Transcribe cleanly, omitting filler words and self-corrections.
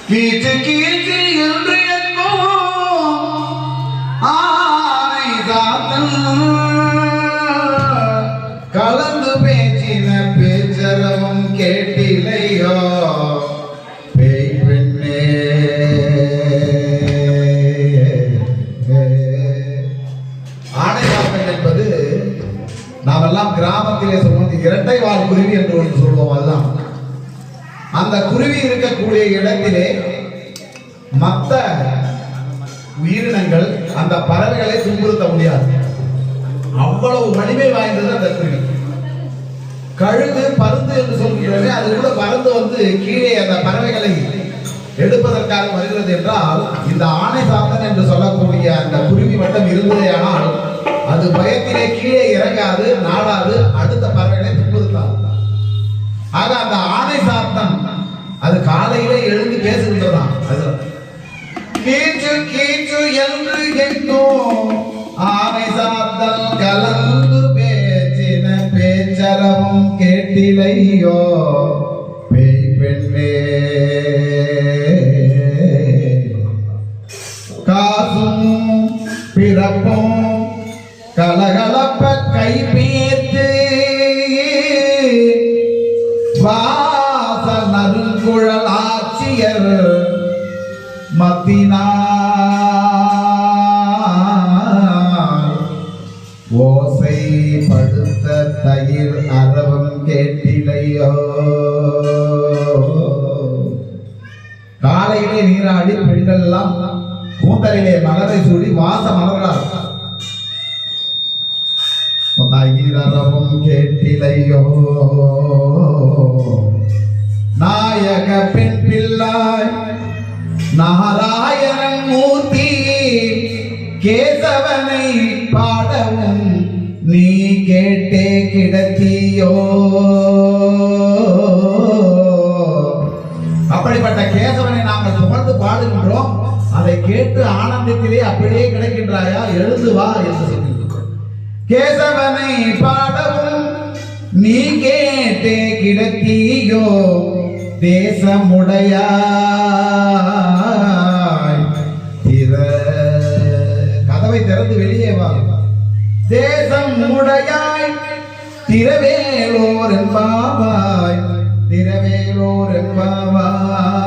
கீச்சு கீச்சு என்று ஆனை சாத்தன் கலந்து பேச்சின பேச்சரவும் கேட்டிலையோ பேய் பெண்ணே. ஆனை சாத்தன் என்பது நாமெல்லாம் கிராமத்திலே சொல்வது இரட்டை வால் குருவி என்று ஒன்று சொல்வோம். அதுதான் அந்த குருவி இருக்கக்கூடிய இடத்திலே மற்ற உயிரினங்கள் அந்த பறவைகளை துன்புறுத்த முடியாது. அவ்வளவு வலிமை வாய்ந்தது அந்த குருவி. கழுகு பருந்து என்று சொல்கிறோமே, அது கூட பறந்து வந்து கீழே அந்த பறவைகளை எடுப்பதற்காக வருகிறது என்றால், இந்த ஆனை சாத்தன் என்று சொல்லக்கூடிய அந்த குருவி மட்டும் இருந்ததேயானால் அது பயத்திலே கீழே இறங்காது, நாடாது, அடுத்த பறவைகளை துன்புறுத்தாது. ஆக அந்த ஆனை சாத்தன் அது காலையிலே எழுந்து பேசுகின்றதான். அது கீச்சு கீச்சு என்று எங்கும் ஆனை சாத்தன் கலந்து பேச்சின பேச்சரவும் கேட்டிலையோ பேய் பெண்ணே. காசும் பிறப்பும் கலகலப்ப கை பேத்து வாசல் நறுங்குழல் ஆட்சியர் மத்தினார் ஓசை படுத்த தயிர் அரவம் கேட்டிலையோ. காலையிலே நீராடி பெண்கள் எல்லாம் கூந்தலிலே மலரை சூடி வாச மலர்களால் தயிரவும் கேட்டிலையோ. நாயக பெண் பிள்ளாய் நாராயணன் மூர்த்தி கேசவனை பாடவும் நீ கேட்டே கிடத்தியோ. அப்படிப்பட்ட கேசவனை நாங்கள் புகழ்ந்து பாடுகின்றோம். அதை கேட்டு ஆனந்தத்திலே அப்படியே கிடைக்கின்றாயா? எழுந்து வா என்று சொல்கின்றோம். கேசவனை பாடவும் நீ கேட்டே கிடத்தியோ தேசமுடையாய் கதவை திறந்து வெளியே வா. தேசம் உடையாய் திரவேலோர் என்பாவாய், திரவேலோர் என்பாவாய்.